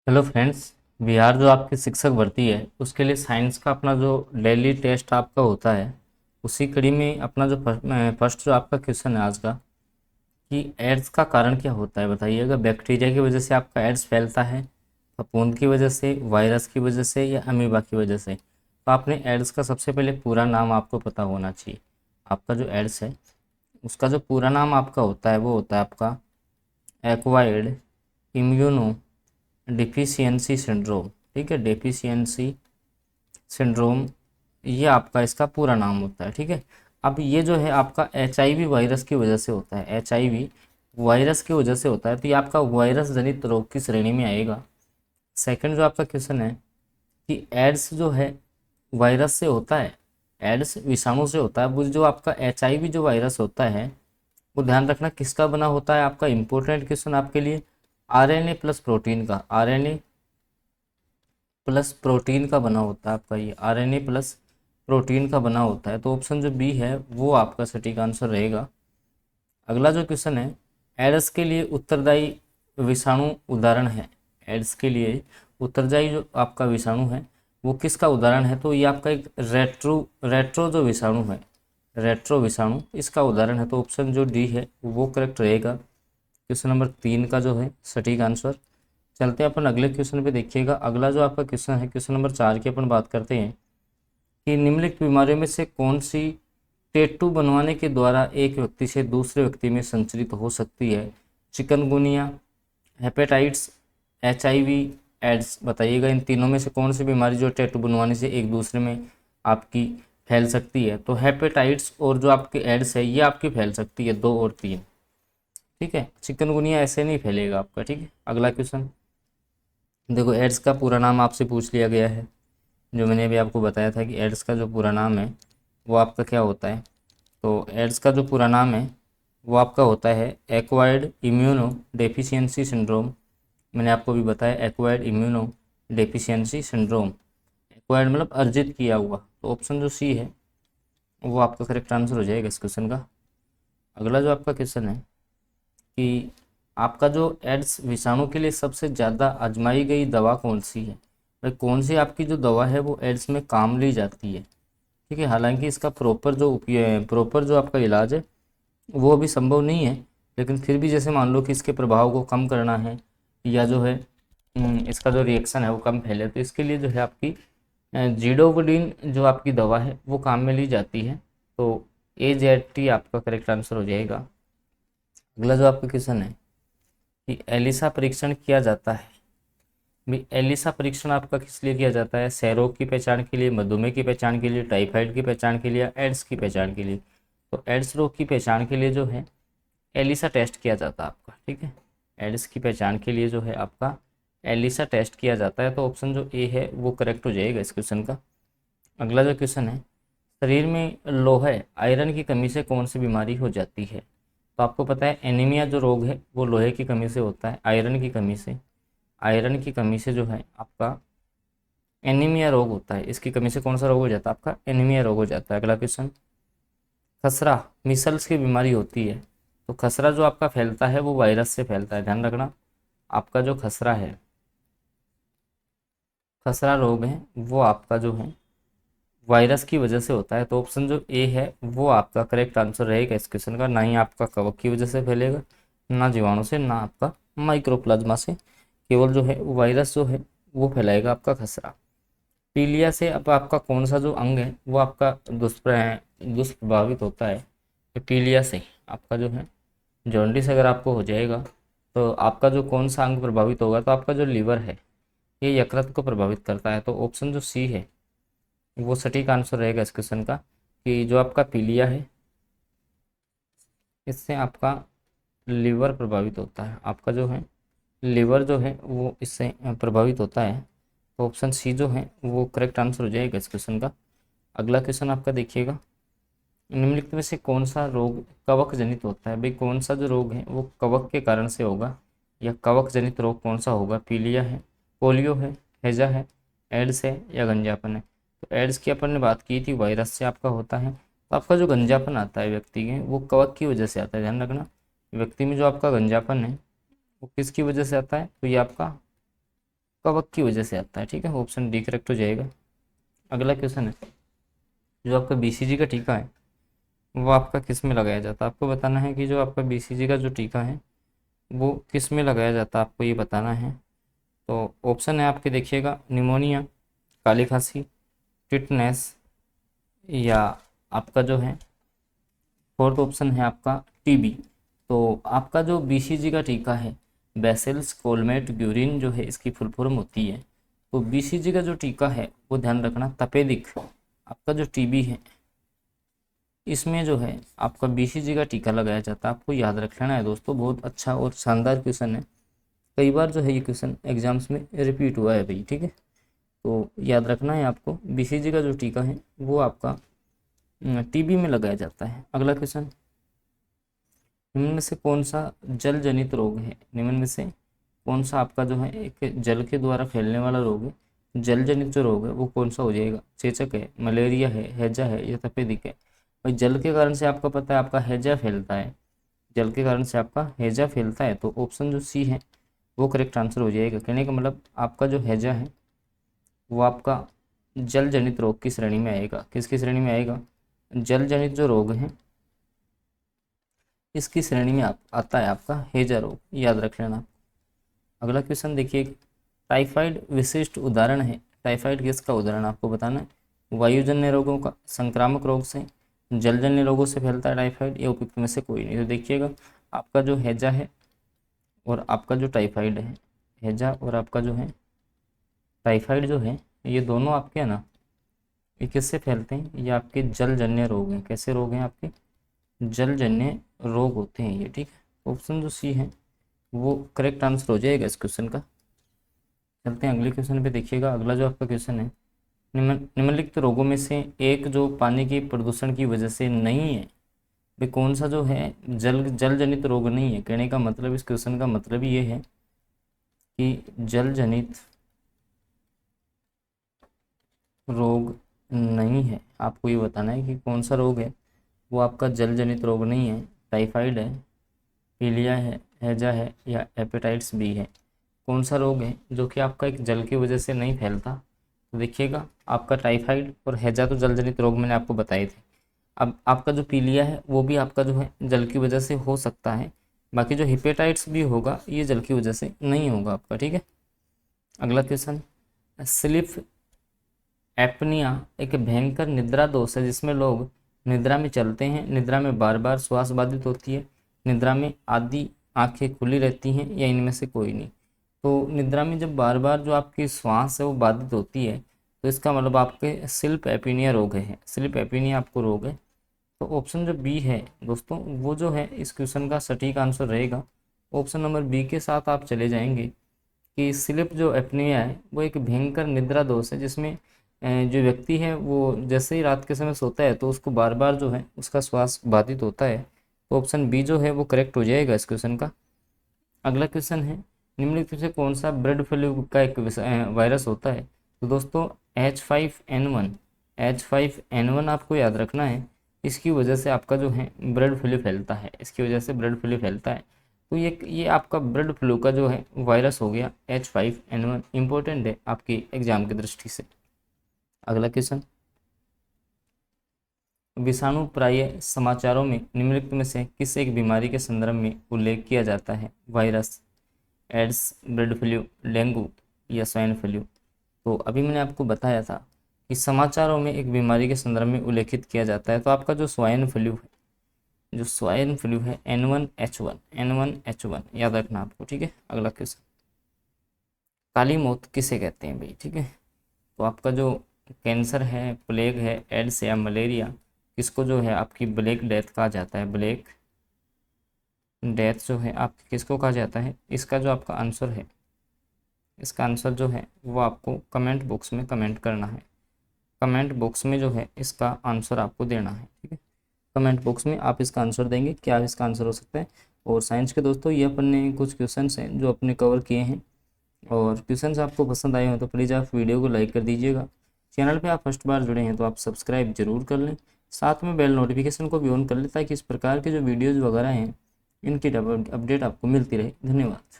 Hello friends. Bihar जो आपकी शिक्षक भर्ती है उसके लिए साइंस का अपना जो डेली टेस्ट आपका होता है, उसी कड़ी में अपना जो फर्स्ट जो आपका क्वेश्चन है आज का कि एड्स का कारण क्या होता है बताइएगा। बैक्टीरिया की वजह से आपका एड्स फैलता है, फफूंद की वजह से, वायरस की वजह से या अमीबा की वजह से। तो आपने एड्स का सबसे पहले पूरा नाम आपको पता होना चाहिए। आपका जो एड्स है उसका जो पूरा नाम आपका होता है वो होता है आपका एक्वायर्ड इम्यूनो डिफिशियंसी सिंड्रोम। ठीक है, डेफिशिएंसी सिंड्रोम, ये आपका इसका पूरा नाम होता है। ठीक है, अब ये जो है आपका HIV वायरस की वजह से होता है। HIV वायरस की वजह से होता है, तो ये आपका वायरस जनित रोग की श्रेणी में आएगा। सेकंड जो आपका क्वेश्चन है कि एड्स जो है वायरस से होता है, एड्स विषाणु से होता है। वो जो आपका HIV जो वायरस होता है वो ध्यान रखना किसका बना होता है। आपका इंपॉर्टेंट क्वेश्चन आपके लिए RNA प्लस प्रोटीन का, RNA प्लस प्रोटीन का बना होता है आपका, ये RNA प्लस प्रोटीन का बना होता है। तो ऑप्शन जो बी है वो आपका सटीक आंसर रहेगा। अगला जो क्वेश्चन है, एड्स के लिए उत्तरदायी विषाणु उदाहरण है। एड्स के लिए उत्तरदायी जो आपका विषाणु है वो किसका उदाहरण है। तो ये आपका एक रेट्रो जो विषाणु है, रेट्रो विषाणु इसका उदाहरण है। तो ऑप्शन जो डी है वो करेक्ट रहेगा। क्वेश्चन नंबर 3 का जो है सटीक आंसर। चलते हैं अपन अगले क्वेश्चन पे। देखिएगा अगला जो आपका क्वेश्चन है, क्वेश्चन नंबर 4 की अपन बात करते हैं कि निम्नलिखित बीमारियों में से कौन सी टेटू बनवाने के द्वारा एक व्यक्ति से दूसरे व्यक्ति में संचरित हो सकती है। Chikungunya, hepatitis, HIV, AIDS. बताइएगा इन तीनों में से कौन सी बीमारी जो टैटू बनवाने से एक दूसरे में आपकी फैल सकती है। तो हेपेटाइट्स और जो आपके एड्स है ये आपकी फैल सकती है, 2 और 3। ठीक है, चिकनगुनिया ऐसे नहीं फैलेगा आपका। ठीक है, अगला क्वेश्चन देखो। एड्स का पूरा नाम आपसे पूछ लिया गया है, जो मैंने अभी आपको बताया था कि एड्स का जो पूरा नाम है वो आपका क्या होता है। तो एड्स का जो पूरा नाम है वो आपका होता है एक्वायर्ड इम्यूनो डेफिशिएंसी सिंड्रोम। मैंने आपको भी बताया acquired immuno deficiency syndrome. Acquired मतलब अर्जित किया हुआ। तो ऑप्शन जो सी है वो आपका करेक्ट आंसर हो जाएगा इस क्वेश्चन का। अगला जो आपका क्वेश्चन है कि आपका जो एड्स विषाणु के लिए सबसे ज़्यादा आजमाई गई दवा कौन सी है। भाई कौन सी आपकी जो दवा है वो एड्स में काम ली जाती है। ठीक है, हालांकि इसका प्रॉपर जो आपका इलाज है वो अभी संभव नहीं है, लेकिन फिर भी जैसे मान लो कि इसके प्रभाव को कम करना है या जो है इसका जो रिएक्शन है वो कम फैले, तो इसके लिए जो है आपकी जीडोवुडीन जो आपकी दवा है वो काम में ली जाती है। तो AZT आपका करेक्ट आंसर हो जाएगा। अगला जो आपका क्वेश्चन है कि एलिसा परीक्षण किया जाता है। भी एलिसा परीक्षण आपका किस लिए किया जाता है। क्षयरोग की पहचान के लिए, मधुमेह की पहचान के लिए, टाइफाइड की पहचान के लिए, एड्स की पहचान के लिए। तो एड्स रोग की पहचान के लिए जो है एलिसा टेस्ट किया जाता है आपका। ठीक है, एड्स की पहचान के लिए जो है आपका एलिसा टेस्ट किया जाता है। तो ऑप्शन जो ए है वो करेक्ट हो जाएगा इस क्वेश्चन का। अगला जो क्वेश्चन है, शरीर में लोहे आयरन की कमी से कौन सी बीमारी हो जाती है। तो आपको पता है एनीमिया जो रोग है वो लोहे की कमी से होता है, आयरन की कमी से। आयरन की कमी से जो है आपका एनीमिया रोग होता है। इसकी कमी से कौन सा रोग हो जाता है आपका, एनीमिया रोग हो जाता है। अगला क्वेश्चन, खसरा मिसल्स की बीमारी होती है। तो खसरा जो आपका फैलता है वो वायरस से फैलता है, ध्यान रखना। आपका जो खसरा है, खसरा रोग है वो आपका जो है वायरस की वजह से होता है। तो ऑप्शन जो ए है वो आपका करेक्ट आंसर रहेगा इस क्वेश्चन का। ना ही आपका कवक की वजह से फैलेगा, ना जीवाणु से, ना आपका माइक्रोप्लाज्मा से। केवल जो है वायरस जो है वो फैलाएगा आपका खसरा। पीलिया से अब आपका कौन सा जो अंग है वो आपका दुष्प्रभावित होता है। तो पीलिया से आपका जो है जॉन्डिस अगर आपको हो जाएगा तो आपका जो कौन सा अंग प्रभावित होगा। तो आपका जो लीवर है ये यकृत को प्रभावित करता है। तो ऑप्शन जो सी है वो सटीक आंसर रहेगा इस क्वेश्चन का कि जो आपका पीलिया है इससे आपका लीवर प्रभावित होता है। आपका जो है लीवर जो है वो इससे प्रभावित होता है। तो ऑप्शन सी जो है वो करेक्ट आंसर हो जाएगा इस क्वेश्चन का। अगला क्वेश्चन आपका देखिएगा, निम्नलिखित में से कौन सा रोग कवक जनित होता है। भाई कौन सा जो रोग है वो कवक के कारण से होगा, या कवक जनित रोग कौन सा होगा। पीलिया है, पोलियो है, हैजा है, एड्स है या गंजापन है। तो एड्स की अपन ने बात की थी, वायरस से आपका होता है। तो आपका जो गंजापन आता है व्यक्ति में वो कवक की वजह से आता है, ध्यान रखना। व्यक्ति में जो आपका गंजापन है वो किसकी वजह से आता है। तो ये आपका कवक की वजह से आता है, ठीक है, ऑप्शन डी करेक्ट हो जाएगा। अगला क्वेश्चन है, जो आपका बीसीजी का टीका है वो आपका किस में लगाया जाता है। आपको बताना है कि जो आपका बीसीजी का जो टीका है वो किस में लगाया जाता है, आपको ये बताना है। तो ऑप्शन है आपके, देखिएगा, निमोनिया, काली खांसी, टिटनेस, या आपका जो है फोर्थ ऑप्शन है आपका टीबी। तो आपका जो बीसीजी का टीका है, बेसिलस कोलमेट ग्यूरिन जो है इसकी फुल फॉर्म होती है। तो बीसीजी का जो टीका है वो ध्यान रखना, तपेदिक आपका जो टीबी है इसमें जो है आपका बीसीजी का टीका लगाया जाता है। आपको याद रख लेना है दोस्तों, बहुत अच्छा और शानदार क्वेश्चन है। कई बार जो है ये क्वेश्चन एग्जाम्स में रिपीट हुआ है भाई, ठीक है। तो याद रखना है आपको, बीसीजी का जो टीका है वो आपका टीबी में लगाया जाता है। अगला क्वेश्चन, निम्न में से कौन सा जल जनित रोग है। निम्न में से कौन सा आपका जो है एक जल के द्वारा फैलने वाला रोग है, जल जनित जो रोग है वो कौन सा हो जाएगा। चेचक है, मलेरिया है, हैजा है, या तपेदिक है। भाई जल के कारण से आपको पता है आपका हैजा फैलता है, जल के कारण से आपका हैजा फैलता है, तो ऑप्शन जो सी है वो करेक्ट आंसर हो जाएगा। कहने का मतलब आपका जो हैजा है वो आपका जल जनित रोग की श्रेणी में आएगा। किसकी श्रेणी में आएगा, जल जनित जो रोग है इसकी श्रेणी में आता है आपका हैजा रोग, याद रख लेना। अगला क्वेश्चन देखिए, टाइफाइड विशिष्ट उदाहरण है। टाइफाइड किसका उदाहरण आपको बताना है। वायुजन्य रोगों का, संक्रामक रोग से, जलजन्य रोगों से फैलता है टाइफाइड, या उपयुक्त में से कोई नहीं। तो देखिएगा आपका जो हैजा है और आपका जो टाइफाइड है, हैजा और आपका जो है टाइफाइड जो है ये दोनों आपके है ना, ये किससे फैलते हैं, ये आपके जलजन्य रोग हैं। कैसे रोग हैं आपके, जलजन्य रोग होते हैं ये, ठीक है। ऑप्शन जो सी है वो करेक्ट आंसर हो जाएगा इस क्वेश्चन का। चलते हैं अगले क्वेश्चन पे। देखिएगा अगला जो आपका क्वेश्चन है, निम्नलिखित रोगों में से एक जो पानी के प्रदूषण की वजह से नहीं है, वे कौन सा जो है जल जनित रोग नहीं है। कहने का मतलब, इस क्वेश्चन का मतलब ये है कि जल जनित रोग नहीं है। आपको ये बताना है कि कौन सा रोग है वो आपका जल जनित रोग नहीं है। टाइफाइड है, पीलिया है, हैजा है, या हेपेटाइटिस बी है। कौन सा रोग है जो कि आपका एक जल की वजह से नहीं फैलता। तो देखिएगा आपका टाइफाइड और हैजा तो जल जनित रोग मैंने आपको बताए थे। अब आपका जो पीलिया है वो भी आपका जो है जल की वजह से हो सकता है, बाकी जो हेपेटाइटिस भी होगा ये जल की वजह से नहीं होगा आपका, ठीक है। अगला क्वेश्चन, स्लीप एपनिया एक भयंकर निद्रा दोष है जिसमें लोग निद्रा में चलते हैं, निद्रा में बार बार श्वास बाधित होती है, निद्रा में आधी आंखें खुली रहती हैं, या इनमें से कोई नहीं। तो निद्रा में जब बार बार जो आपकी श्वास है वो बाधित होती है तो इसका मतलब आपके स्लीप एपनिया रोग है। स्लीप एपनिया आपको रोग है। तो ऑप्शन जो बी है दोस्तों वो जो है इस क्वेश्चन का सटीक आंसर रहेगा। ऑप्शन नंबर बी के साथ आप चले जाएंगे कि स्लीप जो एपनिया है वो एक भयंकर निद्रा दोष है जिसमें जो व्यक्ति है वो जैसे ही रात के समय सोता है तो उसको बार बार जो है उसका श्वास बाधित होता है। तो ऑप्शन बी जो है वो करेक्ट हो जाएगा इस क्वेश्चन का। अगला क्वेश्चन है, निम्नलिखित में से कौन सा बर्ड फ्लू का एक वायरस होता है। तो दोस्तों H5N1, H5N1 आपको याद रखना है, इसकी वजह से आपका जो है बर्ड फ्लू फैलता है, इसकी वजह से बर्ड फ्लू फैलता है। तो ये आपका बर्ड फ्लू का जो है वायरस हो गया H5N1, इम्पोर्टेंट है आपकी एग्जाम की दृष्टि से। अगला क्वेश्चन, विषाणु प्राय समाचारों में निम्नलिखित में से किस एक बीमारी के संदर्भ में उल्लेख किया जाता है। Virus, AIDS, bird flu, dengue, या स्वाइन फ्लू। तो अभी मैंने आपको बताया था कि समाचारों में एक बीमारी के संदर्भ में उल्लेखित किया जाता है। तो आपका जो स्वाइन फ्लू है, जो स्वाइन फ्लू है N1H1, N1H1 याद रखना आपको, ठीक है। अगला क्वेश्चन, काली मौत किसे कहते हैं भाई, ठीक है। तो आपका जो कैंसर है, प्लेग है, एड्स या मलेरिया, किसको जो है आपकी ब्लैक डेथ कहा जाता है। ब्लैक डेथ जो है आपकी किसको कहा जाता है। इसका जो आपका आंसर है, इसका आंसर जो है वो आपको कमेंट बॉक्स में कमेंट करना है। कमेंट बॉक्स में जो है इसका आंसर आपको देना है, ठीक है। कमेंट बॉक्स में आप इसका आंसर देंगे, क्या इसका आंसर हो सकता है। और साइंस के दोस्तों ये अपन ने कुछ क्वेश्चंस हैं जो अपने कवर किए हैं, और क्वेश्चंस आपको पसंद आए हो तो प्लीज़ आप वीडियो को लाइक कर दीजिएगा। चैनल पे आप फर्स्ट बार जुड़े हैं तो आप सब्सक्राइब जरूर कर लें, साथ में बेल नोटिफिकेशन को भी ऑन कर लें ताकि इस प्रकार के जो वीडियोज़ वगैरह हैं इनकी अपडेट आपको मिलती रहे। धन्यवाद।